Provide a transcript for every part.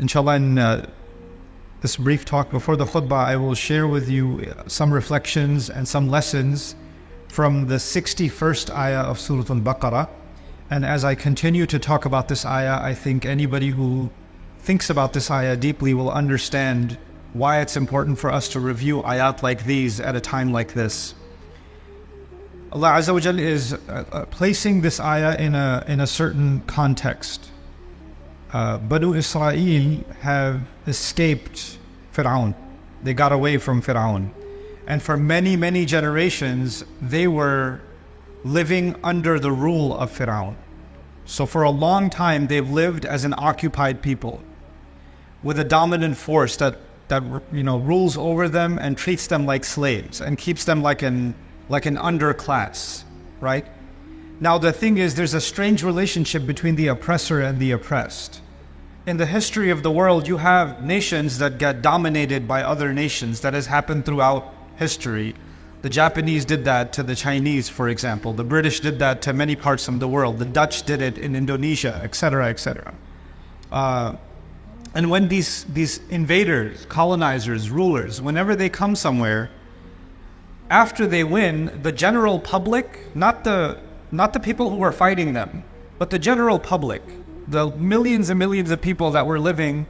Inshallah, in this brief talk before the khutbah, I will share with you some reflections and some lessons from the 61st ayah of Surah Al-Baqarah. And as I continue to talk about this ayah, I think anybody who thinks about this ayah deeply will understand why it's important for us to review ayat like these at a time like this. Allah Azza wa Jal is placing this ayah in a certain context. Banu Israel have escaped Fir'aun. They got away from Fir'aun. And for many, many generations, they were living under the rule of Fir'aun. So for a long time, they've lived as an occupied people with a dominant force that rules over them and treats them like slaves and keeps them like an underclass, right? Now the thing is, there's a strange relationship between the oppressor and the oppressed. In the history of the world, you have nations that get dominated by other nations. That has happened throughout history. The Japanese did that to the Chinese, for example. The British did that to many parts of the world. The Dutch did it in Indonesia, etc., etc. And when these invaders, colonizers, rulers, whenever they come somewhere, after they win, the general public, not the people who were fighting them, but the general public, the millions and millions of people that were living,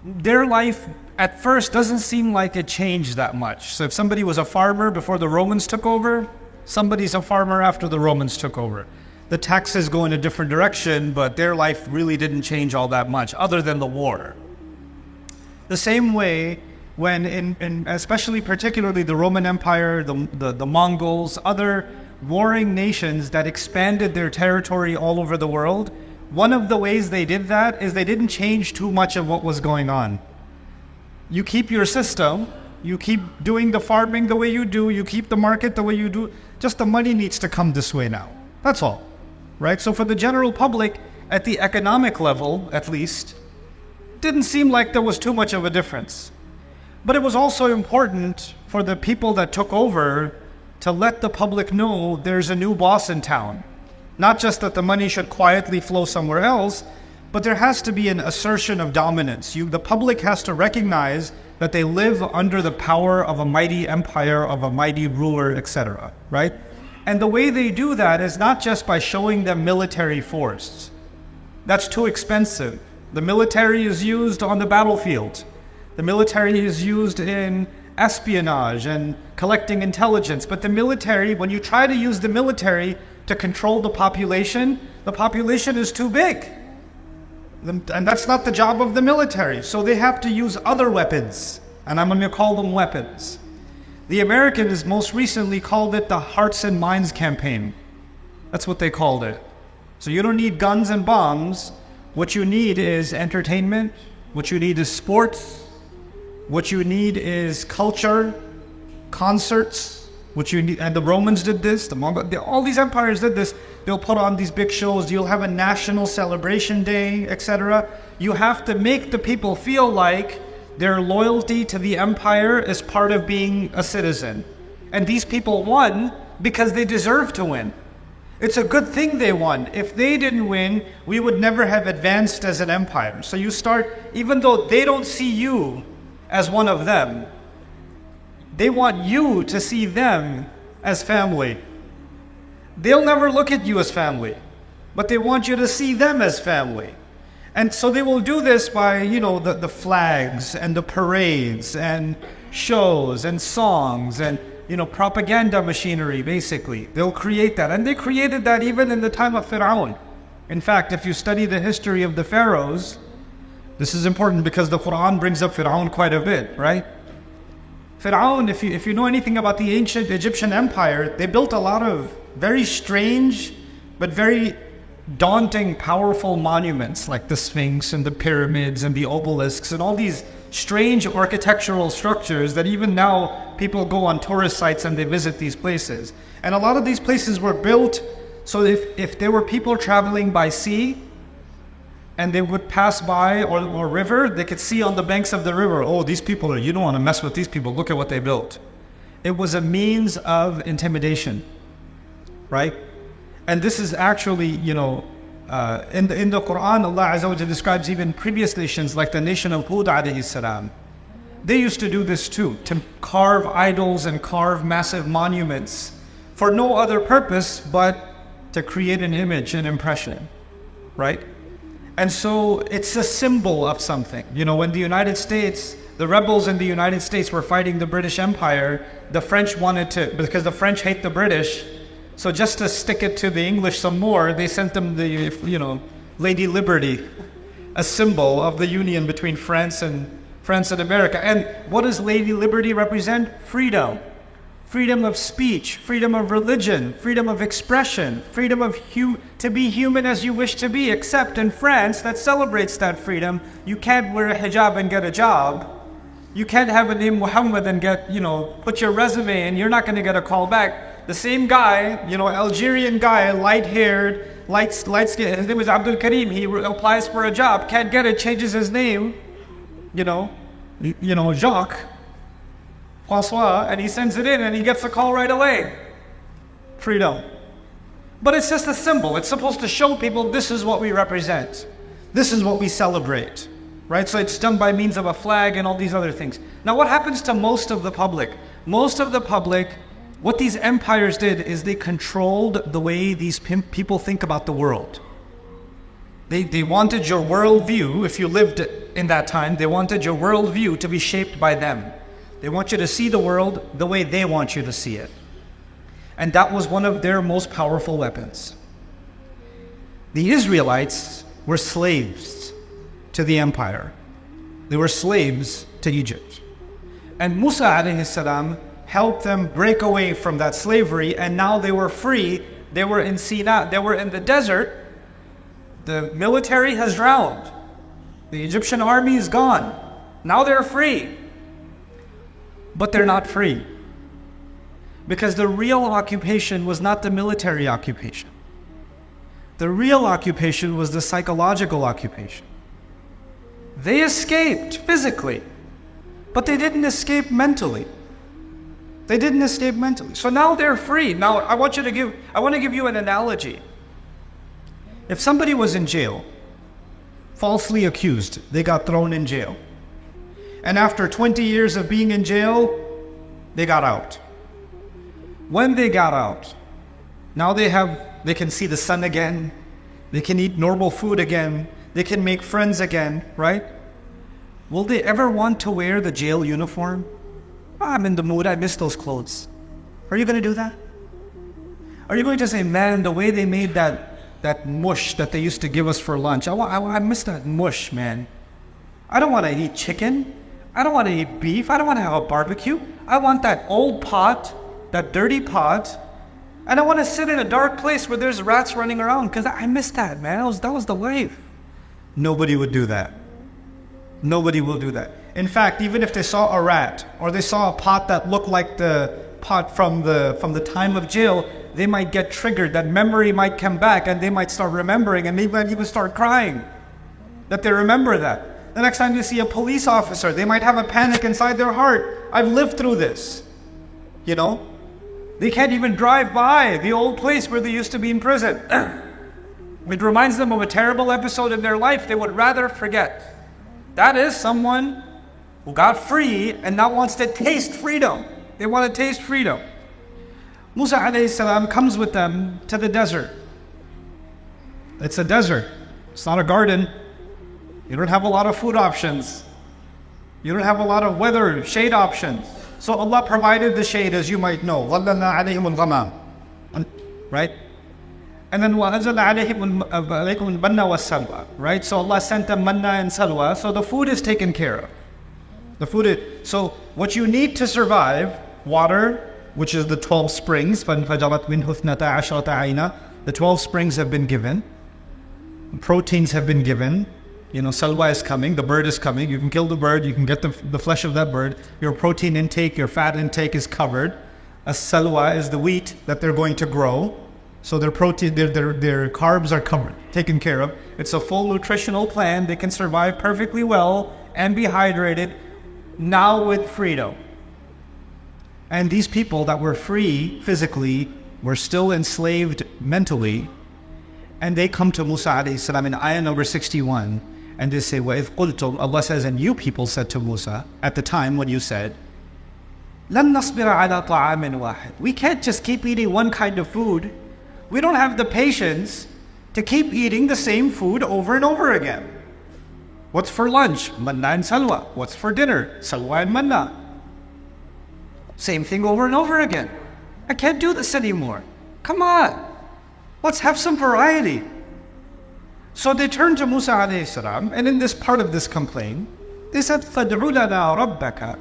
their life at first doesn't seem like it changed that much. So if somebody was a farmer before the Romans took over, somebody's a farmer after the Romans took over. The taxes go in a different direction, but their life really didn't change all that much, other than the war. The same way when especially particularly the Roman Empire, the Mongols, other warring nations that expanded their territory all over the world, one of the ways they did that is they didn't change too much of what was going on. You keep your system, you keep doing the farming the way you do, you keep the market the way you do, just the money needs to come this way now. That's all, right? So for the general public, at the economic level at least, didn't seem like there was too much of a difference. But it was also important for the people that took over to let the public know there's a new boss in town. Not just that the money should quietly flow somewhere else, but there has to be an assertion of dominance. The public has to recognize that they live under the power of a mighty empire, of a mighty ruler, etc., right? And the way they do that is not just by showing them military force. That's too expensive. The military is used on the battlefield. The military is used in espionage and collecting intelligence. But the military, when you try to use the military to control the population is too big. And that's not the job of the military. So they have to use other weapons. And I'm going to call them weapons. The Americans most recently called it the Hearts and Minds campaign. That's what they called it. So you don't need guns and bombs. What you need is entertainment. What you need is sports. What you need is culture, concerts. What you need, and the Romans did this, all these empires did this. They'll put on these big shows. You'll have a national celebration day, etc. You have to make the people feel like their loyalty to the empire is part of being a citizen. And these people won because they deserve to win. It's a good thing they won. If they didn't win, we would never have advanced as an empire. So you start, even though they don't see you as one of them, they want you to see them as family. They'll never look at you as family, but they want you to see them as family. And so they will do this by, the flags and the parades and shows and songs and, propaganda machinery, basically. They'll create that. And they created that even in the time of Fir'aun. In fact, if you study the history of the pharaohs, this is important because the Quran brings up Fir'aun quite a bit, right? Fir'aun, if you know anything about the ancient Egyptian empire, they built a lot of very strange but very daunting, powerful monuments like the Sphinx and the pyramids and the obelisks and all these strange architectural structures that even now people go on tourist sites and they visit these places. And a lot of these places were built so if there were people traveling by sea and they would pass by or river, they could see on the banks of the river, oh, these people you don't want to mess with these people, look at what they built. It was a means of intimidation, right? And this is actually, In the Quran, Allah Azza wa Jalla describes even previous nations like the nation of Hud alayhi salam. They used to do this too, to carve idols and carve massive monuments for no other purpose but to create an image, an impression, right? And so it's a symbol of something. You know, when the United States, the rebels in the United States were fighting the British Empire, the French wanted to, because the French hate the British, so just to stick it to the English some more, they sent them the, you know, Lady Liberty, a symbol of the union between France and America. And what does Lady Liberty represent? Freedom. Freedom of speech, freedom of religion, freedom of expression, freedom of to be human as you wish to be, except in France that celebrates that freedom. You can't wear a hijab and get a job. You can't have a name Muhammad and get, you know, put your resume in, you're not going to get a call back. The same guy, you know, Algerian guy, light-haired, light-skinned, his name is Abdul Karim, he applies for a job, can't get it, changes his name, you know, Jacques, François, and he sends it in and he gets a call right away. Freedom. But it's just a symbol. It's supposed to show people this is what we represent. This is what we celebrate. Right? So it's done by means of a flag and all these other things. Now what happens to most of the public? Most of the public, what these empires did is they controlled the way these people think about the world. They wanted your worldview, if you lived in that time, they wanted your worldview to be shaped by them. They want you to see the world the way they want you to see it. And that was one of their most powerful weapons. The Israelites were slaves to the empire. They were slaves to Egypt. And Musa alayhi salam helped them break away from that slavery, and now they were free. They were in Sinai, they were in the desert. The military has drowned. The Egyptian army is gone. Now they're free. But they're not free. Because the real occupation was not the military occupation. The real occupation was the psychological occupation. They escaped physically, but they didn't escape mentally. They didn't escape mentally. So now they're free. Now I want to give you an analogy. If somebody was in jail, falsely accused, they got thrown in jail. And after 20 years of being in jail, they got out. When they got out, now they can see the sun again, they can eat normal food again, they can make friends again, right? Will they ever want to wear the jail uniform? Oh, I'm in the mood, I miss those clothes. Are you going to do that? Are you going to say, man, the way they made that mush that they used to give us for lunch, I miss that mush, man. I don't want to eat chicken. I don't want to eat beef. I don't want to have a barbecue. I want that old pot, that dirty pot, and I want to sit in a dark place where there's rats running around because I miss that, man. That was the life. Nobody would do that. Nobody will do that. In fact, even if they saw a rat or they saw a pot that looked like the pot from the time of jail, they might get triggered. That memory might come back and they might start remembering, and they might even start crying that they remember that. The next time you see a police officer, they might have a panic inside their heart. I've lived through this. You know? They can't even drive by the old place where they used to be in prison. It reminds them of a terrible episode in their life they would rather forget. That is someone who got free and now wants to taste freedom. They want to taste freedom. Musa alayhi salam comes with them to the desert. It's a desert. It's not a garden. You don't have a lot of food options. You don't have a lot of weather, shade options. So Allah provided the shade, as you might know. ظَلَّلْنَا عَلَيْهِمُ الْغَمَامِ. Right? And then وَأَنزَلْنَا عَلَيْهِمُ الْمَنَّ وَالسَّلْوَى. Right? So Allah sent them manna and salwa. So the food is taken care of. So what you need to survive, water, which is the 12 springs, فَانْفَجَرَتْ مِنْهُ اثْنَتَا عَشْرَةَ عَيْنًا. The 12 springs have been given. Proteins have been given. You know, salwa is coming, the bird is coming. You can kill the bird, you can get the flesh of that bird. Your protein intake, your fat intake is covered. A salwa is the wheat that they're going to grow. So their protein, their carbs are covered, taken care of. It's a full nutritional plan. They can survive perfectly well and be hydrated, now with freedom. And these people that were free physically were still enslaved mentally. And they come to Musa alayhi salam in ayah number 61, and they say, وَإِذْ قُلْتُمْ, Allah says, and you people said to Musa, at the time when you said, لَن نَصْبِرَ عَلَى طَعَامٍ وَاحِدٍ, we can't just keep eating one kind of food. We don't have the patience to keep eating the same food over and over again. What's for lunch? Manna and salwa. What's for dinner? Salwa and manna. Same thing over and over again. I can't do this anymore. Come on. Let's have some variety. So they turned to Musa alayhi salam, and in this part of this complaint, they said, فَادْعُ لَنَا رَبَّكَ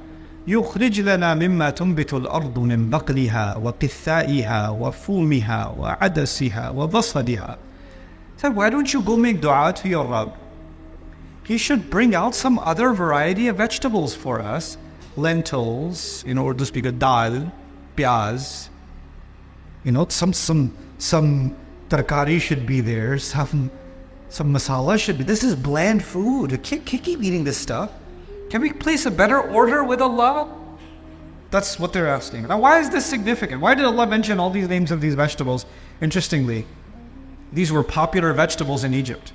يُخْرِجْ لَنَا مِمَّا تُنْبِتُ الْأَرْضُ مِنْ بَقْلِهَا وَقِثَّائِهَا وَفُومِهَا وَعَدَسِهَا وَبَصَلِهَا. Said, why don't you go make dua to your Rabb? He should bring out some other variety of vegetables for us. Lentils, or to speak of dal, piyaz. Some tarkari should be there, some masala should be. This is bland food. Can't keep eating this stuff. Can we place a better order with Allah? That's what they're asking. Now, why is this significant? Why did Allah mention all these names of these vegetables? Interestingly, these were popular vegetables in Egypt.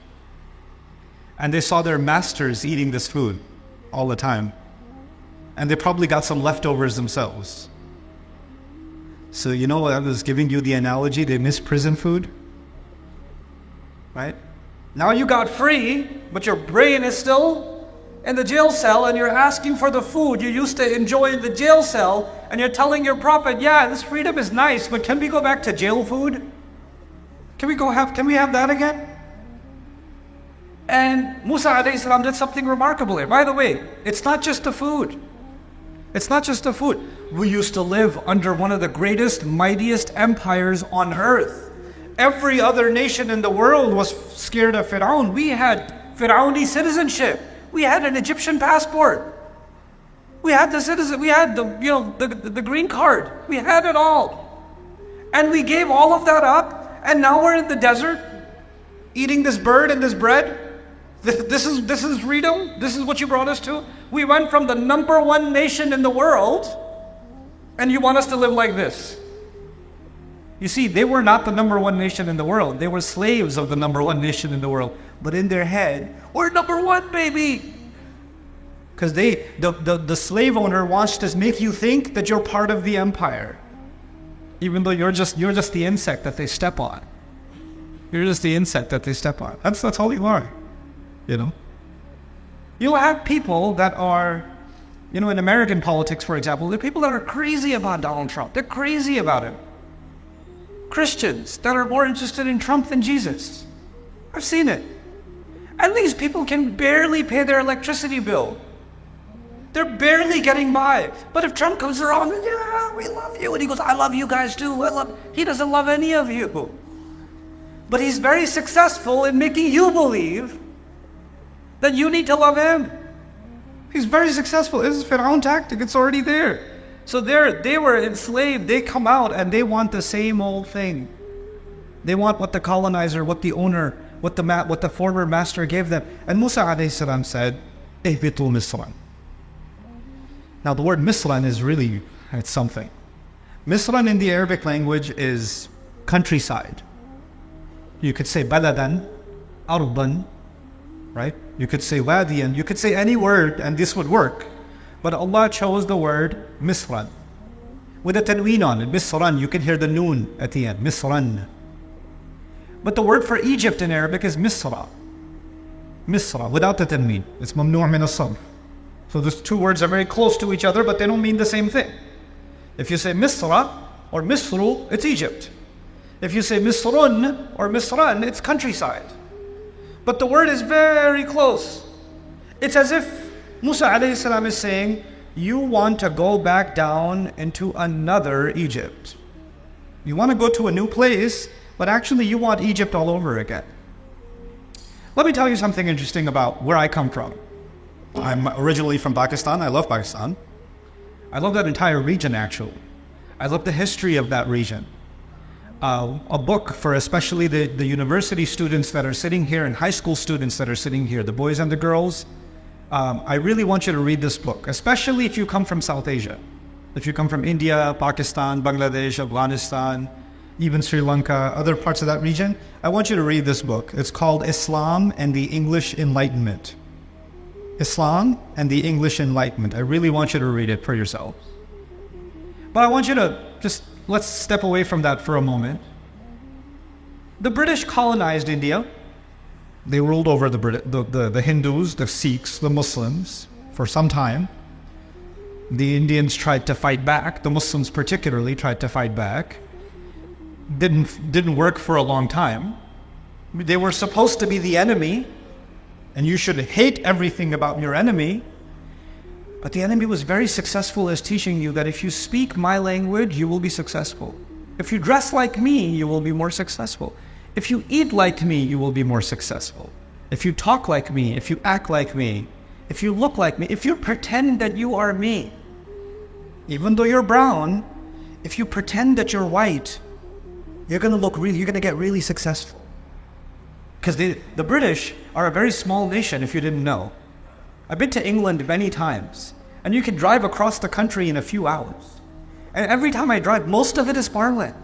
And they saw their masters eating this food all the time. And they probably got some leftovers themselves. So I was giving you the analogy, they miss prison food. Right? Now you got free, but your brain is still in the jail cell, and you're asking for the food you used to enjoy in the jail cell, and you're telling your prophet, yeah, this freedom is nice, but can we go back to jail food? Can we have that again? And Musa alayhi salam did something remarkable here. By the way, it's not just the food. It's not just the food. We used to live under one of the greatest, mightiest empires on earth. Every other nation in the world was scared of Fir'aun. We had Fir'auni citizenship. We had an Egyptian passport. We had the green card. We had it all. And we gave all of that up, and now we're in the desert eating this bird and this bread. This is freedom? This is what you brought us to? We went from the number one nation in the world, and you want us to live like this. You see, they were not the number one nation in the world. They were slaves of the number one nation in the world. But in their head, we're number one, baby. Because the slave owner wants to make you think that you're part of the empire. Even though you're just the insect that they step on. You're just the insect that they step on. That's all you are. You'll have people that are, in American politics, for example, there are people that are crazy about Donald Trump. They're crazy about him. Christians that are more interested in Trump than Jesus. I've seen it. And these people can barely pay their electricity bill. They're barely getting by. But if Trump comes around, yeah, we love you. And he goes, I love you guys too. He doesn't love any of you. But he's very successful in making you believe that you need to love him. He's very successful. This is Fir'aun tactic. It's already there. So they were enslaved. They come out and they want the same old thing. They want what the colonizer, what the owner, what the former master gave them. And Musa alayhi salam said, "Ihbitu Misran." Now the word Misran is really, it's something. Misran in the Arabic language is countryside. You could say baladan, arban, right? You could say wadiyan, you could say any word and this would work. But Allah chose the word Misran. With a tanween on it, Misran, you can hear the noon at the end, Misran. But the word for Egypt in Arabic is Misra. Misra, without the tanween. It's mamnu' min as-sarf. So those two words are very close to each other, but they don't mean the same thing. If you say Misra or Misru, it's Egypt. If you say Misrun or Misran, it's countryside. But the word is very close. It's as if Musa alayhi salam is saying, you want to go back down into another Egypt. You want to go to a new place, but actually you want Egypt all over again. Let me tell you something interesting about where I come from. I'm originally from Pakistan. I love Pakistan. I love that entire region, actually. I love the history of that region. A book for especially the university students that are sitting here and high school students that are sitting here, the boys and the girls. I really want you to read this book, especially if you come from South Asia. If you come from India, Pakistan, Bangladesh, Afghanistan, even Sri Lanka, other parts of that region. I want you to read this book. It's called Islam and the English Enlightenment. Islam and the English Enlightenment. I really want you to read it for yourselves. But I want you to let's step away from that for a moment. The British colonized India. They ruled over the Hindus, the Sikhs, the Muslims for some time. The Indians tried to fight back. The Muslims particularly tried to fight back. Didn't work for a long time. They were supposed to be the enemy, and you should hate everything about your enemy. But the enemy was very successful as teaching you that if you speak my language, you will be successful. If you dress like me, you will be more successful. If you eat like me, you will be more successful. If you talk like me, if you act like me, if you look like me, if you pretend that you are me, even though you're brown, if you pretend that you're white, you're going to get really successful. Because the British are a very small nation, if you didn't know. I've been to England many times, and you can drive across the country in a few hours. And every time I drive, most of it is farmland.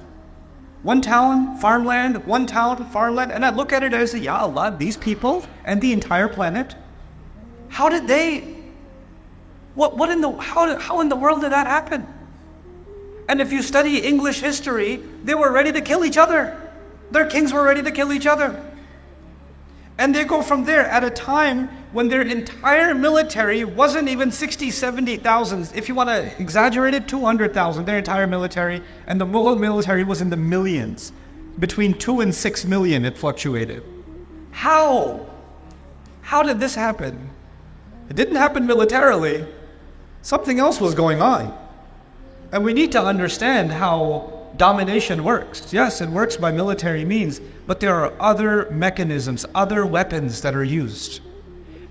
One town, farmland, one town, farmland, and I look at it and I say, Ya Allah, these people and the entire planet, how in the world did that happen? And if you study English history, they were ready to kill each other. Their kings were ready to kill each other. And they go from there at a time when their entire military wasn't even 60, 70,000. If you want to exaggerate it, 200,000, their entire military. And the Mughal military was in the millions. Between 2 and 6 million it fluctuated. How? How did this happen? It didn't happen militarily. Something else was going on. And we need to understand how domination works. Yes, it works by military means, but there are other mechanisms, other weapons that are used.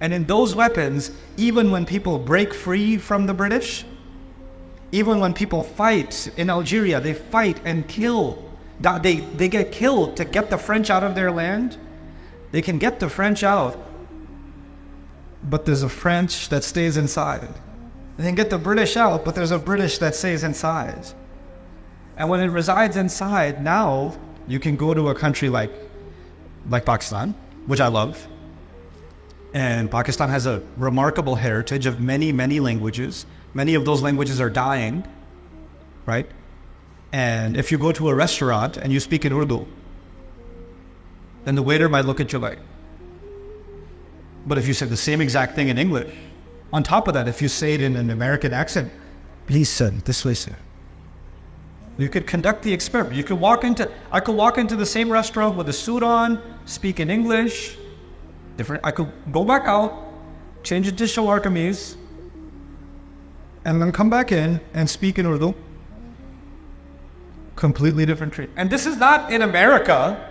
And in those weapons, even when people break free from the British, even when people fight in Algeria, they fight and kill. They get killed to get the French out of their land. They can get the French out, but there's a French that stays inside. They can get the British out, but there's a British that stays inside. And when it resides inside, now you can go to a country like Pakistan, which I love. And Pakistan has a remarkable heritage of many, many languages. Many of those languages are dying, right? And if you go to a restaurant and you speak in Urdu, then the waiter might look at you like. But if you say the same exact thing in English, on top of that, if you say it in an American accent, please sir, this way sir. You could conduct the experiment. I could walk into the same restaurant with a suit on, speak in English, I could go back out, change it to Shalwar Kameez, and then come back in and speak in Urdu. Completely different treatment. And this is not in America.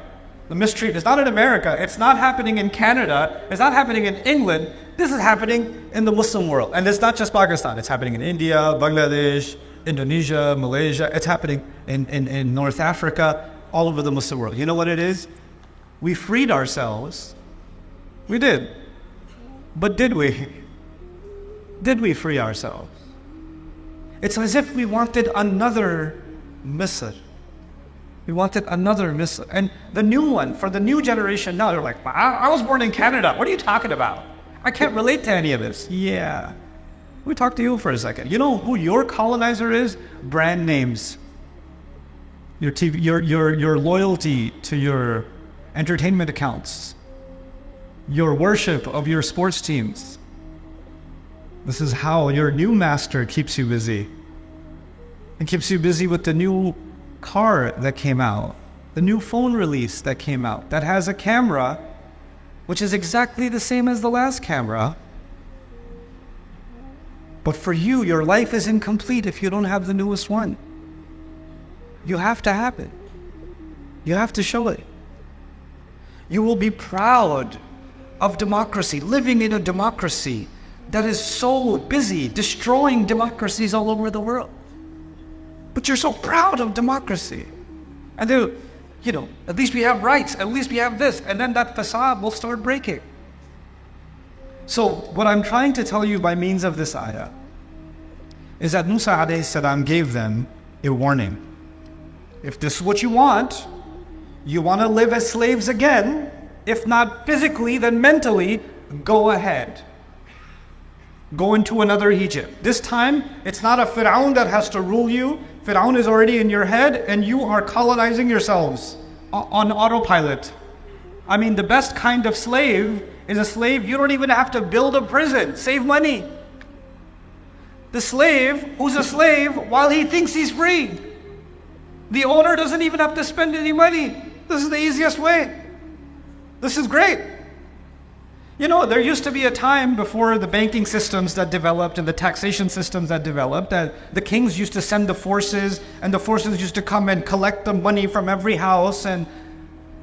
The mistreatment is not in America. It's not happening in Canada. It's not happening in England. This is happening in the Muslim world. And it's not just Pakistan. It's happening in India, Bangladesh, Indonesia, Malaysia. It's happening in North Africa, all over the Muslim world. You know what it is? We freed ourselves. We did. But did we? Did we free ourselves? It's as if we wanted another Misr. We wanted another Misr. And the new one, for the new generation now, they're like, I was born in Canada. What are you talking about? I can't relate to any of this. Yeah. Let me talk to you for a second. You know who your colonizer is? Brand names. Your TV, your loyalty to your entertainment accounts. Your worship of your sports teams. This is how your new master keeps you busy. It keeps you busy with the new car that came out, the new phone release that came out, that has a camera which is exactly the same as the last camera. But for you, your life is incomplete if you don't have the newest one. You have to have it. You have to show it. You will be proud of democracy, living in a democracy that is so busy destroying democracies all over the world. But you're so proud of democracy. And then, at least we have rights, at least we have this, and then that facade will start breaking. So what I'm trying to tell you by means of this ayah is that Musa alayhi salam gave them a warning. If this is what you want to live as slaves again, if not physically, then mentally, go ahead. Go into another Egypt. This time, it's not a Fir'aun that has to rule you. Fir'aun is already in your head and you are colonizing yourselves on autopilot. I mean, the best kind of slave is a slave you don't even have to build a prison. Save money. The slave who's a slave while he thinks he's free. The owner doesn't even have to spend any money. This is the easiest way. This is great. You know, there used to be a time before the banking systems that developed and the taxation systems that developed that the kings used to send the forces and the forces used to come and collect the money from every house, and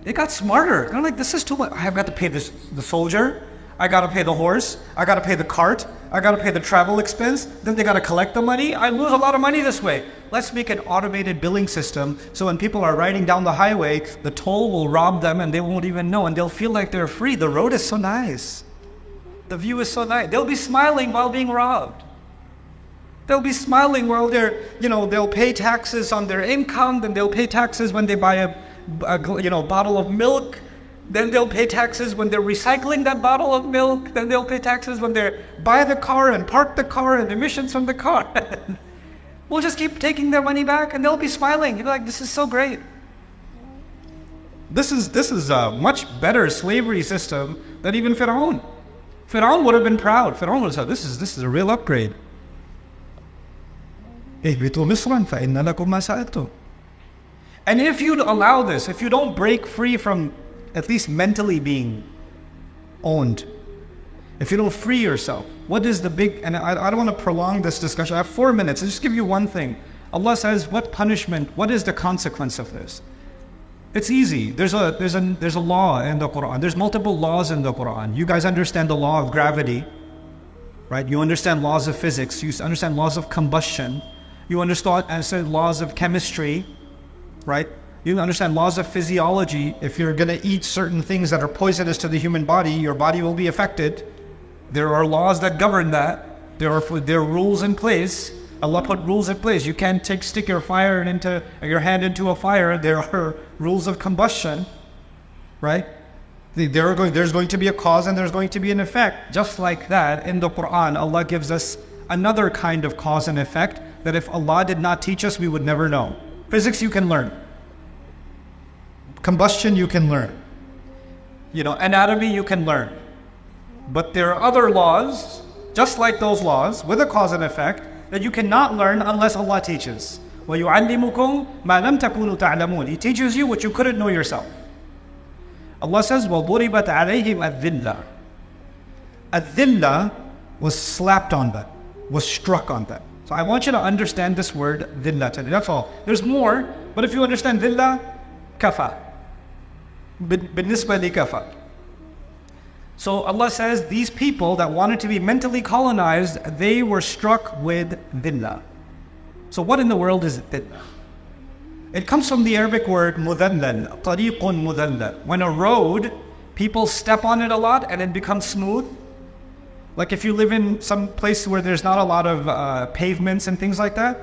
it got smarter. They're like, this is too much. I've got to pay the soldier. I got to pay the horse. I got to pay the cart. I got to pay the travel expense. Then they got to collect the money. I lose a lot of money this way. Let's make an automated billing system so when people are riding down the highway, the toll will rob them and they won't even know, and they'll feel like they're free. The road is so nice. The view is so nice. They'll be smiling while being robbed. They'll be smiling while they'll pay taxes on their income, then they'll pay taxes when they buy a bottle of milk. Then they'll pay taxes when they're recycling that bottle of milk. Then they'll pay taxes when they buy the car and park the car and emissions from the car. We'll just keep taking their money back and they'll be smiling. You're like, this is so great. This is a much better slavery system than even Fir'aun. Fir'aun would have been proud. Fir'aun would have said, this is a real upgrade. اهبطوا مصرا فإن لكم ما سألتم. And if you allow this, if you don't break free from at least mentally being owned, if you don't free yourself, what is the big, and I don't want to prolong this discussion, I have 4 minutes, I'll just give you one thing. Allah says, what punishment, what is the consequence of this? It's easy. There's a law in the Quran. There's multiple laws in the Quran. You guys understand the law of gravity, right? You understand laws of physics. You understand laws of combustion. You understand laws of chemistry, right? You understand laws of physiology. If you're going to eat certain things that are poisonous to the human body, your body will be affected. There are laws that govern that. There are rules in place. Allah put rules in place. You can't stick your hand into a fire. There are rules of combustion, right? There's going to be a cause and there's going to be an effect. Just like that, in the Quran, Allah gives us another kind of cause and effect that if Allah did not teach us, we would never know. Physics you can learn. Combustion you can learn. Anatomy you can learn. But there are other laws, just like those laws, with a cause and effect, that you cannot learn unless Allah teaches. وَيُعَلِّمُكُمْ مَا لَمْ تَكُونُوا تَعْلَمُونَ. He teaches you what you couldn't know yourself. Allah says, وَضُرِبَتْ عَلَيْهِمْ الذِّلَّةِ. الذِّلَّة was slapped on them, was struck on them. So I want you to understand this word, dhillah. That's all. There's more, but if you understand dhillah, kafa. بالنسبة لكفى. So Allah says these people that wanted to be mentally colonized, they were struck with dhillah. So what in the world is dhillah? It comes from the Arabic word mudallal, tariqun mudallal. When a road, people step on it a lot and it becomes smooth. Like if you live in some place where there's not a lot of pavements and things like that,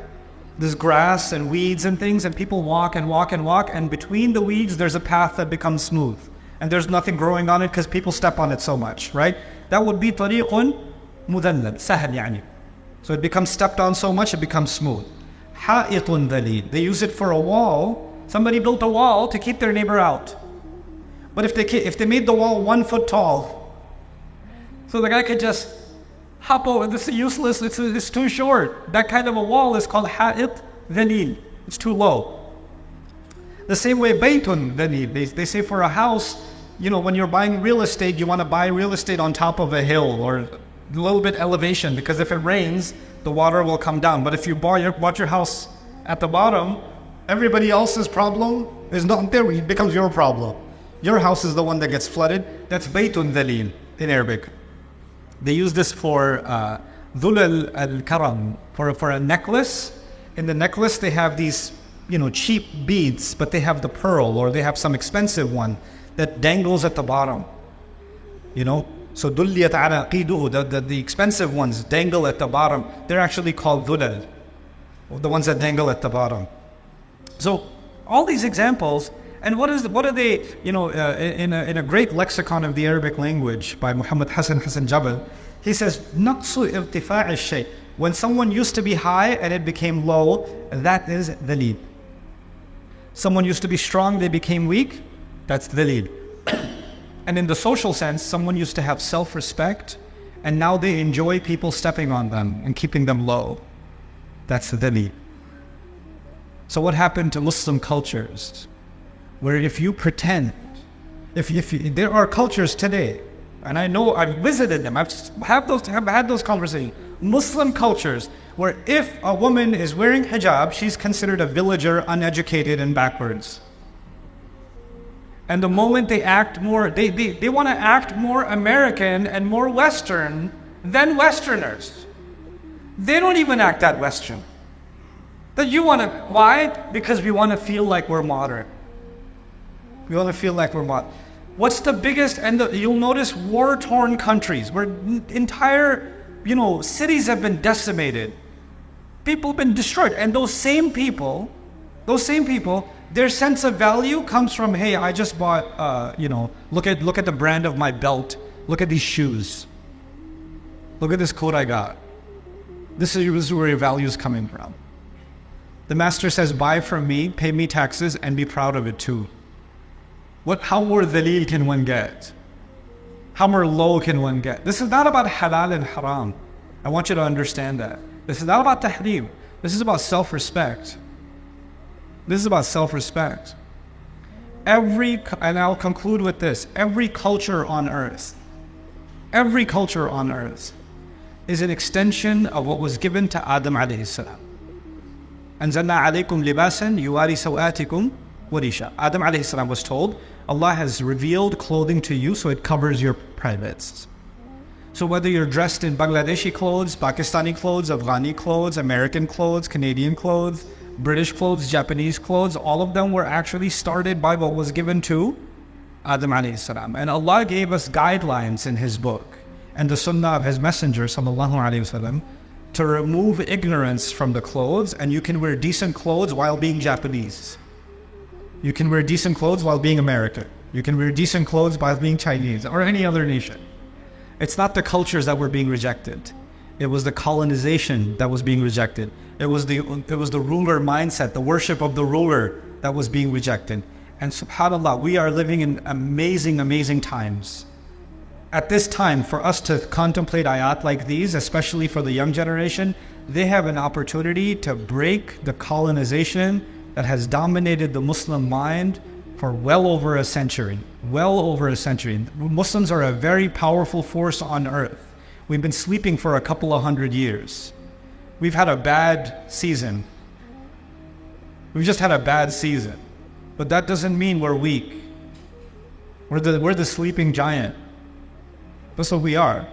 there's grass and weeds and things, and people walk and walk and walk, and between the weeds there's a path that becomes smooth. And there's nothing growing on it because people step on it so much, right? That would be tariqun mudallal, sahal yani. So it becomes stepped on so much, it becomes smooth. Ha'itun dhalil. They use it for a wall. Somebody built a wall to keep their neighbor out. But if they made the wall 1 foot tall, so the guy could just hop over, this is useless, it's too short. That kind of a wall is called ha'it dhalil. It's too low. The same way baytun dhalil. They say for a house, when you're buying real estate, you want to buy real estate on top of a hill or a little bit elevation, because if it rains, the water will come down. But if you bought your house at the bottom, everybody else's problem is not there. It becomes your problem. Your house is the one that gets flooded. That's baytun dhalil in Arabic. They use this for dhul al-karam, for a necklace. In the necklace, they have these, cheap beads, but they have the pearl, or they have some expensive one that dangles at the bottom. So dulliyat ala qiduhu, the expensive ones dangle at the bottom. They're actually called dhulal, the ones that dangle at the bottom. So All these examples. And what are they, in a great lexicon of the Arabic language by Muhammad Hassan Jabal, he says, نَقْصُ إِرْتِفَاعِ الشَّيْء. When someone used to be high and it became low, that is dhaleel. Someone used to be strong, they became weak, that's dhaleel. And in the social sense, someone used to have self-respect, and now they enjoy people stepping on them and keeping them low. That's dhaleel. So what happened to Muslim cultures? Where if you pretend, there are cultures today, and I know I've visited them, I've had those conversations, Muslim cultures, where if a woman is wearing hijab, she's considered a villager, uneducated, and backwards. And the moment they act more, they want to act more American and more Western than Westerners. They don't even act that Western. Why? Because we want to feel like we're modern. We want to feel like we're modern. What's the biggest, you'll notice war-torn countries where entire, cities have been decimated. People have been destroyed. And those same people, their sense of value comes from, hey, I just bought, look at the brand of my belt. Look at these shoes. Look at this coat I got. This is where your value is coming from. The master says, buy from me, pay me taxes, and be proud of it too. How more dhaleel can one get? How more low can one get? This is not about halal and haram. I want you to understand that. This is not about tahrim. This is about self-respect. This is about self-respect. And I'll conclude with this. Every culture on earth is an extension of what was given to Adam alayhi salam. أَنزَلْنَا عَلَيْكُمْ لِبَاسًا يُوَارِي سَوْآتِكُمْ وَرِيشًا. Adam alayhi salam was told, Allah has revealed clothing to you so it covers your privates. So whether you're dressed in Bangladeshi clothes, Pakistani clothes, Afghani clothes, American clothes, Canadian clothes, British clothes, Japanese clothes, all of them were actually started by what was given to Adam alayhi salam. And Allah gave us guidelines in His book and the sunnah of His messenger sallallahu alayhi wasallam to remove ignorance from the clothes, and you can wear decent clothes while being Japanese. You can wear decent clothes while being American. You can wear decent clothes while being Chinese or any other nation. It's not the cultures that were being rejected. It was the colonization that was being rejected. It was the ruler mindset, the worship of the ruler that was being rejected. And subhanAllah, we are living in amazing, amazing times. At this time, for us to contemplate ayat like these, especially for the young generation, they have an opportunity to break the colonization that has dominated the Muslim mind for well over a century. Muslims are a very powerful force on earth. We've been sleeping for a couple of 100 years. We've had a bad season. We've just had a bad season. But that doesn't mean we're weak. We're the sleeping giant. That's what we are.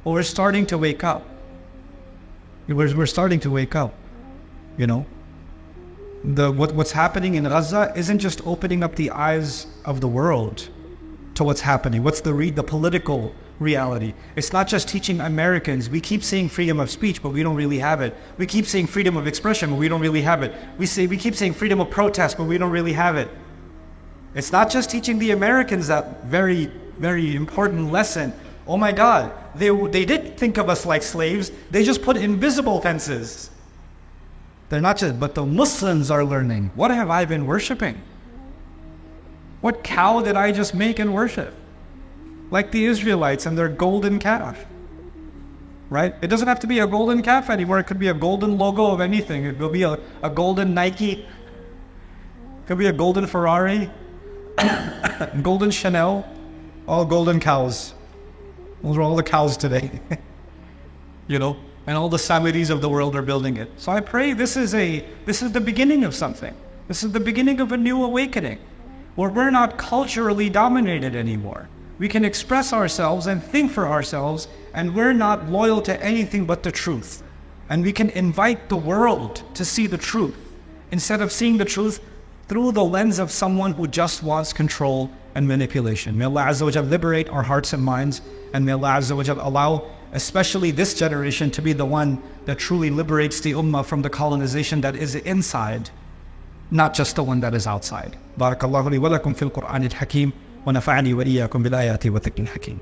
But we're starting to wake up. We're starting to wake up, What's happening in Gaza isn't just opening up the eyes of the world to what's happening. What's the political reality? It's not just teaching Americans. We keep saying freedom of speech, but we don't really have it. We keep saying freedom of expression, but we don't really have it. We keep saying freedom of protest, but we don't really have it. It's not just teaching the Americans that very, very important lesson. Oh my God, they did think of us like slaves. They just put invisible fences. They're not just, but the Muslims are learning. What have I been worshiping? What cow did I just make and worship? Like the Israelites and their golden calf. Right? It doesn't have to be a golden calf anymore. It could be a golden logo of anything. It could be a golden Nike. It could be a golden Ferrari. Golden Chanel. All golden cows. Those are all the cows today. And all the Saudis of the world are building it. So I pray this is the beginning of something. This is the beginning of a new awakening, where we're not culturally dominated anymore. We can express ourselves and think for ourselves, and we're not loyal to anything but the truth. And we can invite the world to see the truth, instead of seeing the truth through the lens of someone who just wants control and manipulation. May Allah Azza wa Jal liberate our hearts and minds, and may Allah Azza wa Jal allow especially this generation to be the one that truly liberates the ummah from the colonization that is inside. not just the one that is outside. بارك الله لي ولكم في القرآن الحكيم ونفعني وإياكم بالآيات والذكر الحكيم.